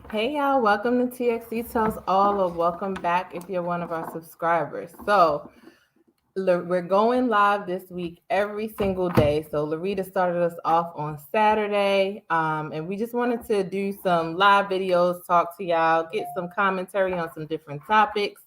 Hey y'all, welcome to TXT Tells All, or welcome back if you're one of our subscribers. We're going live this week every single day. So Larita started us off on Saturday, and we just wanted to do some live videos, talk to y'all, get some commentary on some different topics,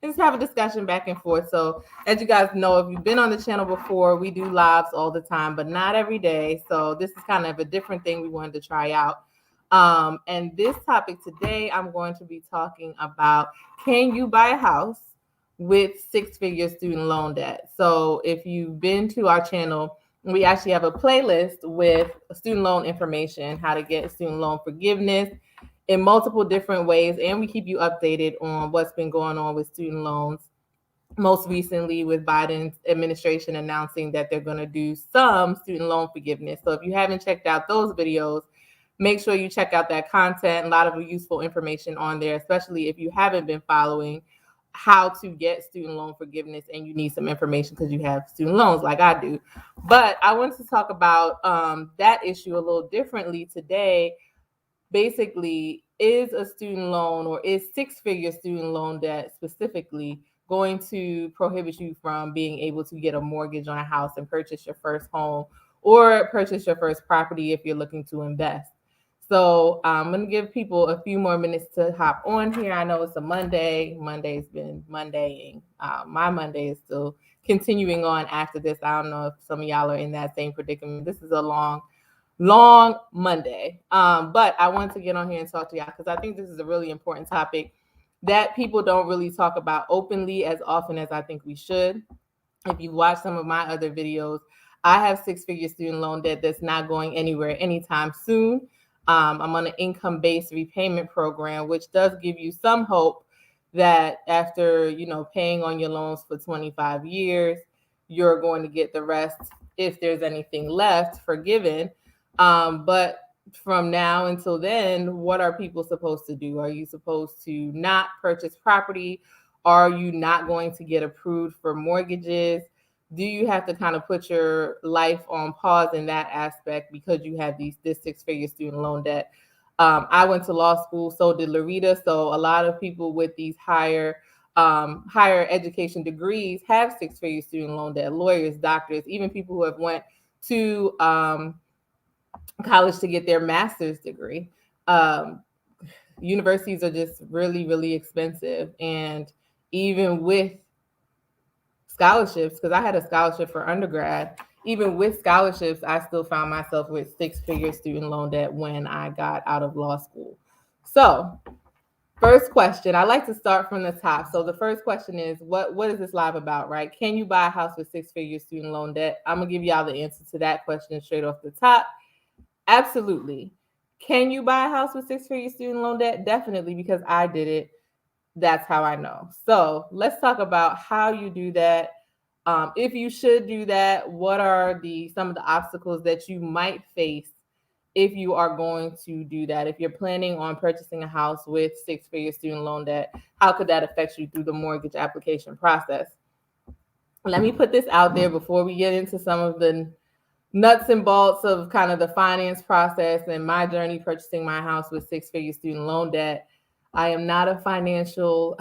and just have a discussion back and forth. So as you guys know, if you've been on the channel before, we do lives all the time, but not every day. So this is kind of a different thing we wanted to try out. And this topic today, I'm going to be talking about, can you buy a house with six-figure student loan debt? So if you've been to our channel, we actually have a playlist with student loan information, how to get student loan forgiveness in multiple different ways, and we keep you updated on what's been going on with student loans. Most recently, with Biden's administration announcing that they're going to do some student loan forgiveness. So if you haven't checked out those videos, make sure you check out that content. A lot of useful information on there, especially if you haven't been following how to get student loan forgiveness and you need some information because you have student loans like I do. But I wanted to talk about that issue a little differently today. Basically, is a student loan, or is six-figure student loan debt specifically, going to prohibit you from being able to get a mortgage on a house and purchase your first home or purchase your first property if you're looking to invest? So I'm going to give people a few more minutes to hop on here. I know it's a Monday. Monday's been Mondaying. My Monday is still continuing on after this. I don't know if some of y'all are in that same predicament. This is a long Monday. But I want to get on here and talk to y'all because I think this is a really important topic that people don't really talk about openly as often as I think we should. If you watch some of my other videos, I have six-figure student loan debt that's not going anywhere anytime soon. I'm on an income-based repayment program, which does give you some hope that after paying on your loans for 25 years, you're going to get the rest, if there's anything left, forgiven. But from now until then, what are people supposed to do? Are you supposed to not purchase property? Are you not going to get approved for mortgages? Do you have to kind of put your life on pause in that aspect because you have this six-figure student loan debt? I went to law school, so did Larita. So a lot of people with these higher education degrees have six-figure student loan debt. Lawyers, doctors, even people who have went to college to get their master's degree. Um, Universities are just really, really expensive. And even with scholarships, because I had a scholarship for undergrad, even with scholarships, I still found myself with six-figure student loan debt when I got out of law school. So, first question, I like to start from the top. So the first question is, what is this live about, right? Can you buy a house with six-figure student loan debt? I'm going to give y'all the answer to that question straight off the top. Absolutely. Can you buy a house with six-figure student loan debt? Definitely, because I did it. That's how I know. So let's talk about how you do that. If you should do that, what are some of the obstacles that you might face if you are going to do that? If you're planning on purchasing a house with six-figure student loan debt, how could that affect you through the mortgage application process? Let me put this out there before we get into some of the nuts and bolts of kind of the finance process and my journey purchasing my house with six-figure student loan debt. I am not a financial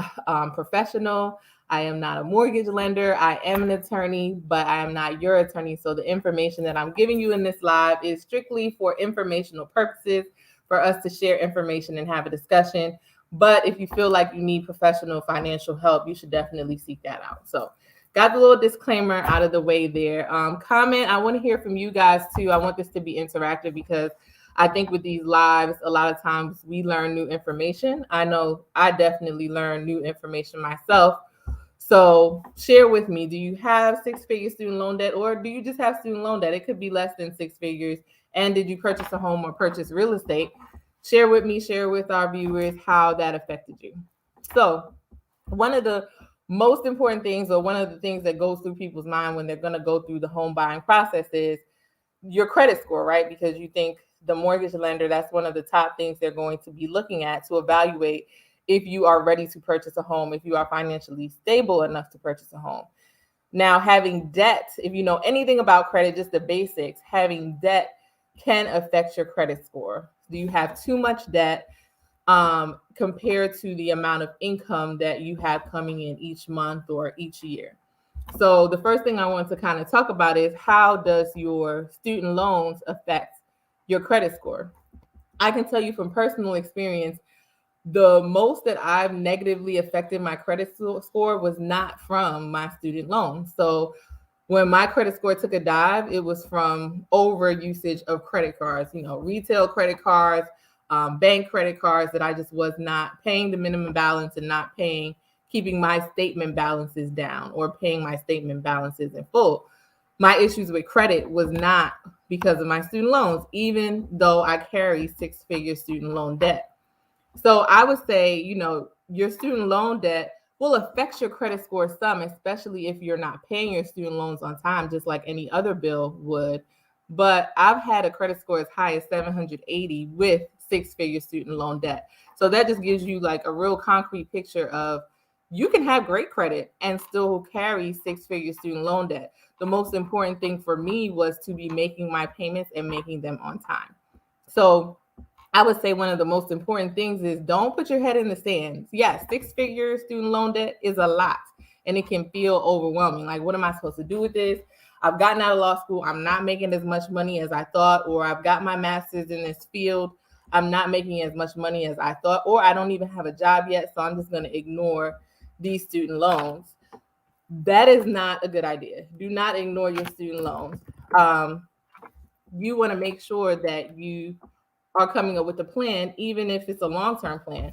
professional. I am not a mortgage lender. I am an attorney, but I am not your attorney. So the information that I'm giving you in this live is strictly for informational purposes, for us to share information and have a discussion. But if you feel like you need professional financial help, you should definitely seek that out. So got the little disclaimer out of the way there. Comment. I want to hear from you guys too. I want this to be interactive because I think with these lives, a lot of times we learn new information. I know I definitely learn new information myself. So share with me, do you have six-figure student loan debt, or do you just have student loan debt? It could be less than six figures. And did you purchase a home or purchase real estate? Share with me, share with our viewers how that affected you. So one of the most important things, or one of the things that goes through people's mind when they're going to go through the home buying process, is your credit score, right? Because you think the mortgage lender, that's one of the top things they're going to be looking at to evaluate if you are ready to purchase a home, if you are financially stable enough to purchase a home. Now, having debt, if you know anything about credit, just the basics, having debt can affect your credit score. Do you have too much debt? compared to the amount of income that you have coming in each month or each year. So the first thing I want to kind of talk about is, how does your student loans affect your credit score? I can tell you from personal experience, the most that I've negatively affected my credit score was not from my student loans. So when my credit score took a dive, it was from over usage of credit cards, retail credit cards, bank credit cards, that I just was not paying the minimum balance and not keeping my statement balances down or paying my statement balances in full. My issues with credit was not because of my student loans, even though I carry six-figure student loan debt. So I would say, your student loan debt will affect your credit score some, especially if you're not paying your student loans on time, just like any other bill would. But I've had a credit score as high as 780 with six-figure student loan debt. So that just gives you like a real concrete picture of, you can have great credit and still carry six-figure student loan debt. The most important thing for me was to be making my payments and making them on time. So I would say one of the most important things is, don't put your head in the sand. Yes, six-figure student loan debt is a lot, and it can feel overwhelming. Like, what am I supposed to do with this? I've gotten out of law school. I'm not making as much money as I thought, or I've got my master's in this field. I'm not making as much money as I thought, or I don't even have a job yet, so I'm just going to ignore these student loans. That is not a good idea. Do not ignore your student loans. You want to make sure that you are coming up with a plan, even if it's a long-term plan.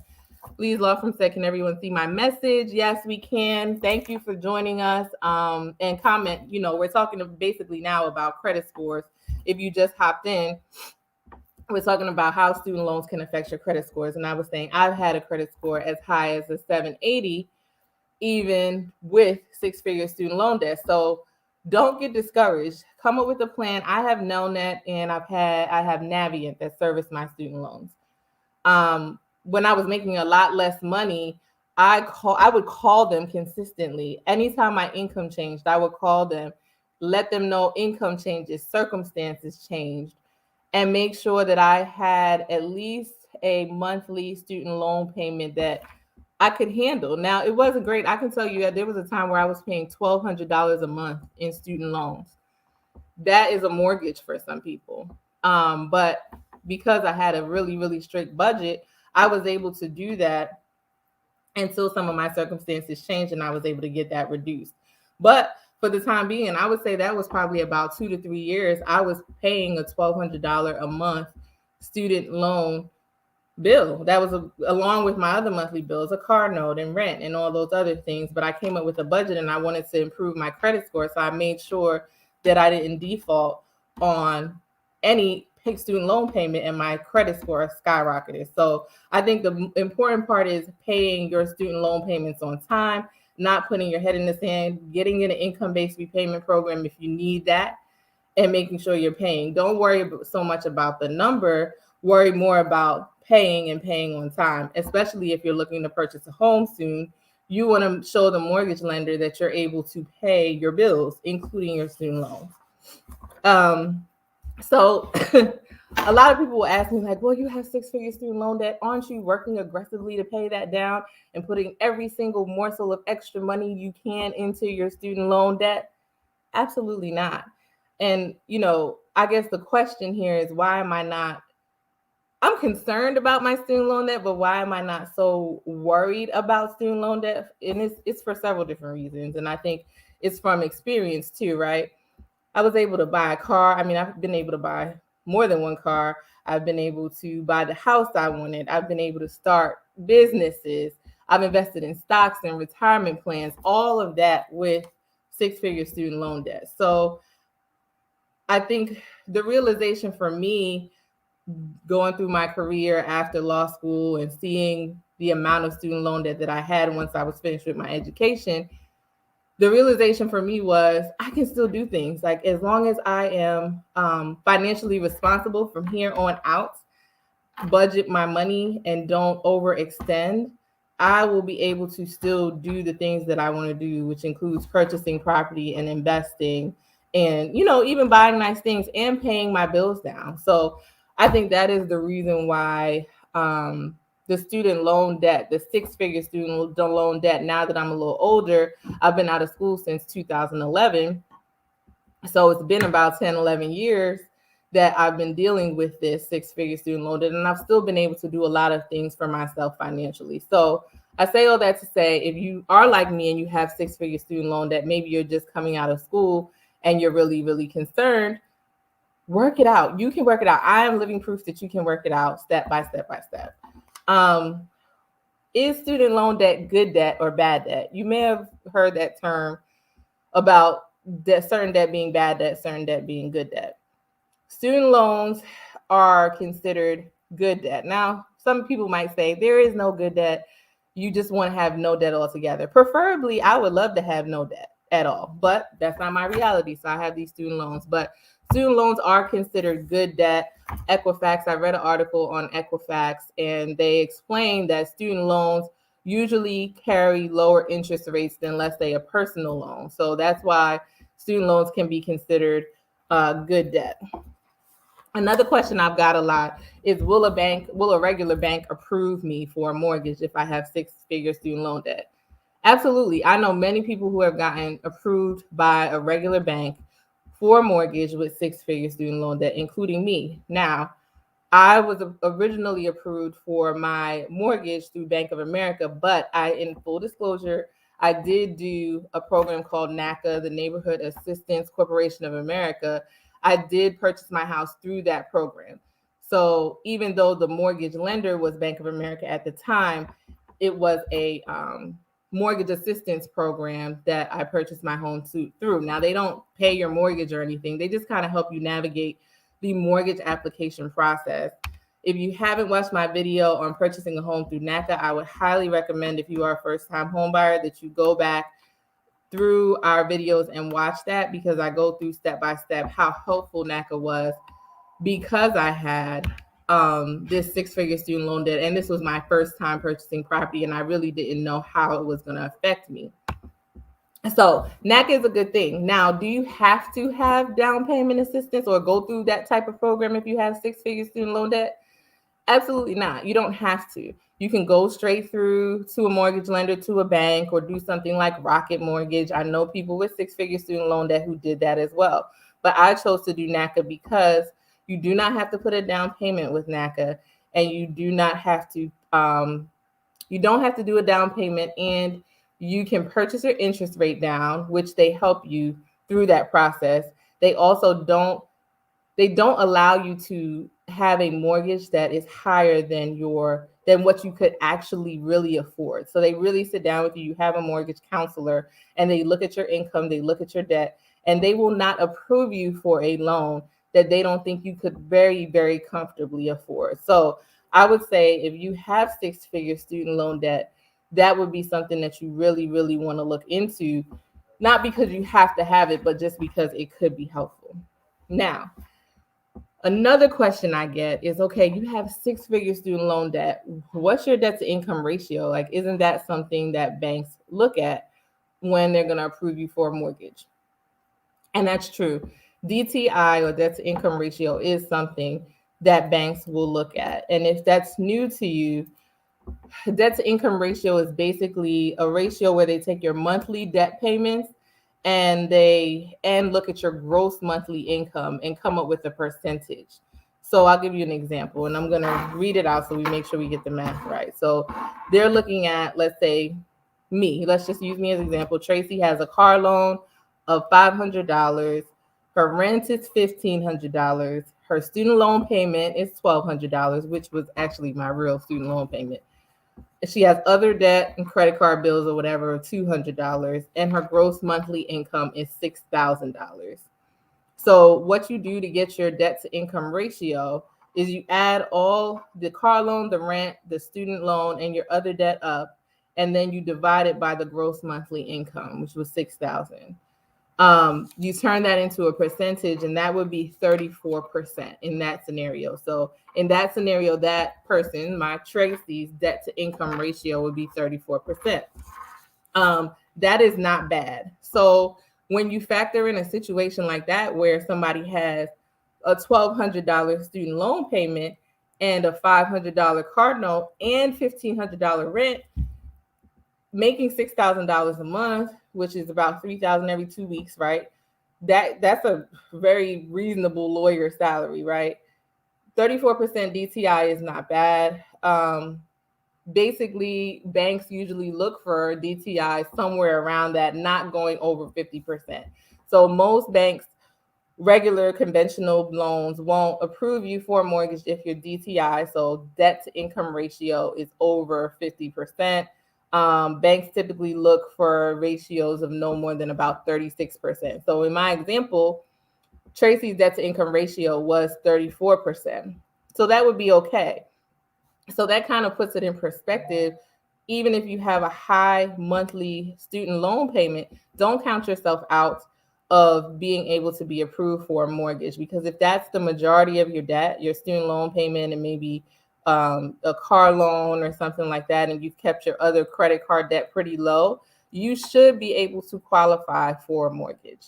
Please, Law Firm said, can everyone see my message? Yes, we can. Thank you for joining us. And comment, we're talking basically now about credit scores. If you just hopped in, we're talking about how student loans can affect your credit scores. And I was saying, I've had a credit score as high as a 780, even with six-figure student loan debt. So don't get discouraged. Come up with a plan. I have Nelnet and I have Navient that service my student loans. When I was making a lot less money, I would call them consistently. Anytime my income changed, I would call them, let them know income changes, circumstances changed, and make sure that I had at least a monthly student loan payment that I could handle. Now, it wasn't great. I can tell you that there was a time where I was paying $1,200 a month in student loans. That is a mortgage for some people. But because I had a really, really strict budget, I was able to do that until some of my circumstances changed and I was able to get that reduced. But for the time being, I would say that was probably about 2 to 3 years, I was paying a $1,200 a month student loan bill. That was along with my other monthly bills, a car note and rent and all those other things. But I came up with a budget and I wanted to improve my credit score. So I made sure that I didn't default on any student loan payment, and my credit score skyrocketed. So I think the important part is paying your student loan payments on time, not putting your head in the sand, getting in an income-based repayment program if you need that, and making sure you're paying. Don't worry so much about the number, worry more about paying and paying on time, especially if you're looking to purchase a home soon. You want to show the mortgage lender that you're able to pay your bills, including your student loans. So a lot of people will ask me like, well, you have six-figure student loan debt. Aren't you working aggressively to pay that down and putting every single morsel of extra money you can into your student loan debt? Absolutely not. And, I guess the question here is, why am I not? I'm concerned about my student loan debt, but why am I not so worried about student loan debt? And it's for several different reasons. And I think it's from experience too, right? I was able to buy a car. I mean, I've been able to buy more than one car. I've been able to buy the house I wanted. I've been able to start businesses. I've invested in stocks and retirement plans, all of that with six-figure student loan debt. So I think the realization for me, going through my career after law school and seeing the amount of student loan debt that I had once I was finished with my education, the realization for me was, I can still do things. Like, as long as I am financially responsible from here on out, budget my money and don't overextend, I will be able to still do the things that I want to do, which includes purchasing property and investing and, even buying nice things and paying my bills down. So I think that is the reason why the student loan debt, the six-figure student loan debt. Now that I'm a little older, I've been out of school since 2011. So it's been about 10, 11 years that I've been dealing with this six-figure student loan debt, and I've still been able to do a lot of things for myself financially. So I say all that to say, if you are like me and you have six-figure student loan debt, maybe you're just coming out of school and you're really, really concerned, work it out. You can work it out. I am living proof that you can work it out step by step by step. Is student loan debt good debt or bad debt? You may have heard that term about that certain debt being bad debt, certain debt being good debt. Student loans are considered good debt. Now, some people might say there is no good debt. You just want to have no debt altogether. Preferably, I would love to have no debt at all, but that's not my reality. So I have these student loans, but student loans are considered good debt. Equifax, I read an article on Equifax, and they explained that student loans usually carry lower interest rates than, let's say, a personal loan. So that's why student loans can be considered good debt. Another question I've got a lot is, will a regular bank approve me for a mortgage if I have six-figure student loan debt? Absolutely. I know many people who have gotten approved by a regular bank for a mortgage with six-figure student loan debt, including me. Now, I was originally approved for my mortgage through Bank of America, but in full disclosure, I did do a program called NACA, the Neighborhood Assistance Corporation of America. I did purchase my house through that program. So even though the mortgage lender was Bank of America at the time, it was a mortgage assistance program that I purchased my home through. Now, they don't pay your mortgage or anything. They just kind of help you navigate the mortgage application process. If you haven't watched my video on purchasing a home through NACA, I would highly recommend, if you are a first-time home buyer, that you go back through our videos and watch that, because I go through step by step how helpful NACA was, because I had this six-figure student loan debt, and this was my first time purchasing property, and I really didn't know how it was going to affect me. So NACA is a good thing. Now, do you have to have down payment assistance or go through that type of program if you have six-figure student loan debt? Absolutely not. You don't have to. You can go straight through to a mortgage lender, to a bank, or do something like Rocket Mortgage. I know people with six-figure student loan debt who did that as well. But I chose to do NACA because you do not have to put a down payment with NACA, and you do not have to, you don't have to do a down payment, and you can purchase your interest rate down, which they help you through that process. They also don't allow you to have a mortgage that is higher than what you could actually really afford. So they really sit down with you. You have a mortgage counselor, and they look at your income, they look at your debt, and they will not approve you for a loan that they don't think you could very, very comfortably afford. So I would say, if you have six-figure student loan debt, that would be something that you really, really want to look into, not because you have to have it, but just because it could be helpful. Now, another question I get is, okay, you have six-figure student loan debt. What's your debt to income ratio? Like, isn't that something that banks look at when they're going to approve you for a mortgage? And that's true. DTI, or debt to income ratio, is something that banks will look at. And if that's new to you, debt to income ratio is basically a ratio where they take your monthly debt payments and look at your gross monthly income and come up with a percentage. So I'll give you an example, and I'm going to read it out so we make sure we get the math right. So they're looking at, let's say, let's just use me as an example. Tracy has a car loan of $500. Her rent is $1,500. Her student loan payment is $1,200, which was actually my real student loan payment. She has other debt and credit card bills or whatever, $200, and her gross monthly income is $6,000. So what you do to get your debt to income ratio is you add all the car loan, the rent, the student loan, and your other debt up, and then you divide it by the gross monthly income, which was $6,000. You turn that into a percentage, and that would be 34% in that scenario. So in that scenario, that person, my Tracy's debt to income ratio would be 34%. That is not bad. So when you factor in a situation like that, where somebody has a $1,200 student loan payment and a $500 car note and $1,500 rent, making $6,000 a month, which is about $3,000 every 2 weeks, right? That's a very reasonable lawyer salary, right? 34% DTI is not bad. Basically, banks usually look for DTI somewhere around that, not going over 50%. So most banks, regular conventional loans, won't approve you for a mortgage if your DTI, so debt to income ratio, is over 50%. Banks typically look for ratios of no more than about 36%. So in my example, Tracy's debt to income ratio was 34%. So that would be okay. So that kind of puts it in perspective. Even if you have a high monthly student loan payment, don't count yourself out of being able to be approved for a mortgage, because if that's the majority of your debt, your student loan payment, and maybe a car loan or something like that, and you've kept your other credit card debt pretty low, you should be able to qualify for a mortgage.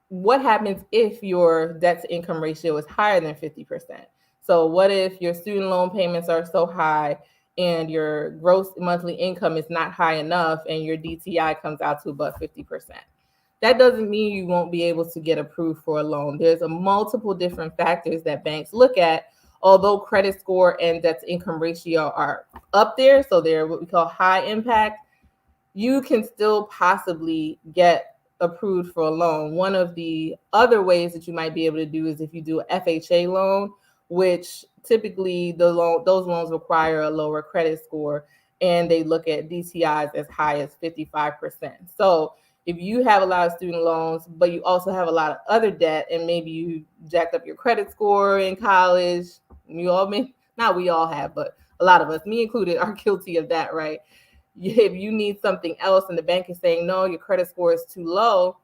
What happens if your debt to income ratio is higher than 50%? So what if your student loan payments are so high and your gross monthly income is not high enough and your DTI comes out to about 50%? That doesn't mean you won't be able to get approved for a loan. There's a multiple different factors that banks look at. Although credit score and debt to income ratio are up there, so they're what we call high impact, you can still possibly get approved for a loan. One of the other ways that you might be able to do is if you do a FHA loan, which typically those loans require a lower credit score, and they look at DTIs as high as 55%. So if you have a lot of student loans, but you also have a lot of other debt, and maybe you jacked up your credit score in college, not we all have, but a lot of us, me included, are guilty of that, right? If you need something else and the bank is saying, no, your credit score is too low,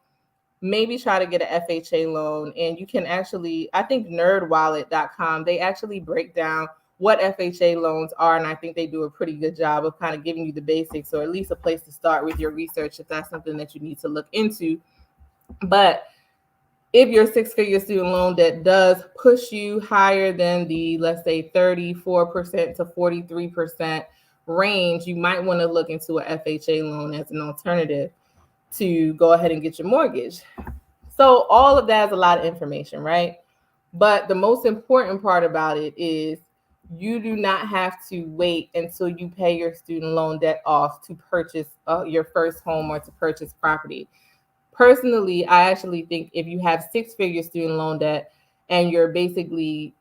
maybe try to get an FHA loan. And you can actually, I think nerdwallet.com, they actually break down what FHA loans are. And I think they do a pretty good job of kind of giving you the basics, or at least a place to start with your research if that's something that you need to look into. But if your six-figure student loan debt does push you higher than the, let's say, 34% to 43% range, you might want to look into a FHA loan as an alternative to go ahead and get your mortgage. So all of that is a lot of information, right? But the most important part about it is you do not have to wait until you pay your student loan debt off to purchase your first home or to purchase property. Personally, I actually think if you have six-figure student loan debt and you're basically,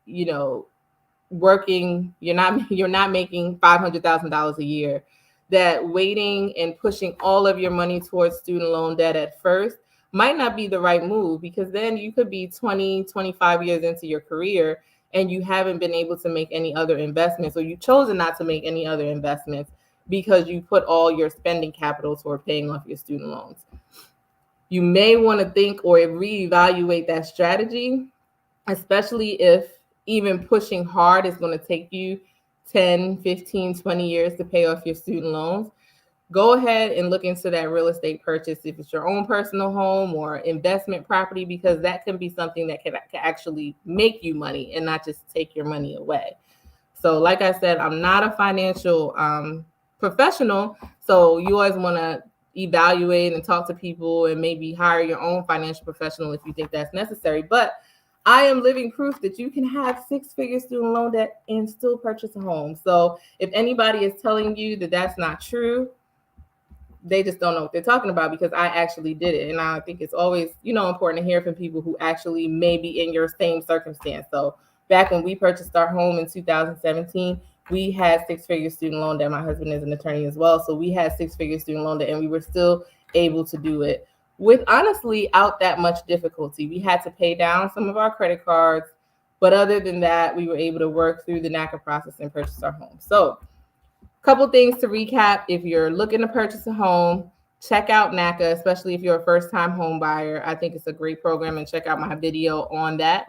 working, you're not making $500,000 a year, that waiting and pushing all of your money towards student loan debt at first might not be the right move, because then you could be 20, 25 years into your career and you haven't been able to make any other investments, or you've chosen not to make any other investments because you put all your spending capital toward paying off your student loans. You may want to think or reevaluate that strategy, especially if even pushing hard is going to take you 10, 15, 20 years to pay off your student loans. Go ahead and look into that real estate purchase, if it's your own personal home or investment property, because that can be something that can actually make you money and not just take your money away. So like I said, I'm not a financial professional, so you always want to evaluate and talk to people and maybe hire your own financial professional if you think that's necessary. But I am living proof that you can have six-figure student loan debt and still purchase a home. So if anybody is telling you that that's not true, they just don't know what they're talking about, because I actually did it. And I think it's always, important to hear from people who actually may be in your same circumstance. So back when we purchased our home in 2017, we had six-figure student loan debt. My husband is an attorney as well. So we had six-figure student loan debt, and we were still able to do it with honestly out that much difficulty. We had to pay down some of our credit cards, but other than that, we were able to work through the NACA process and purchase our home. So a couple things to recap. If you're looking to purchase a home, check out NACA, especially if you're a first-time home buyer. I think it's a great program, and check out my video on that.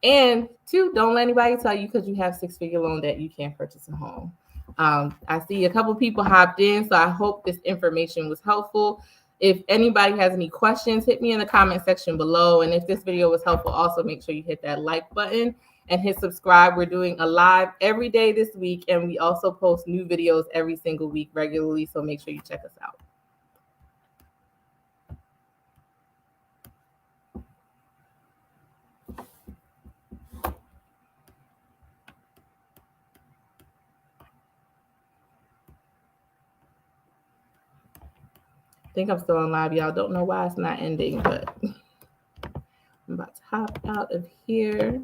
And two, don't let anybody tell you because you have six-figure loan debt you can't purchase a home. I see a couple people hopped in, so I hope this information was helpful. If anybody has any questions, hit me in the comment section below. And if this video was helpful, also make sure you hit that like button and hit subscribe. We're doing a live every day this week, and we also post new videos every single week regularly, so make sure you check us out. I think I'm still on live, y'all. Don't know why it's not ending, but I'm about to hop out of here.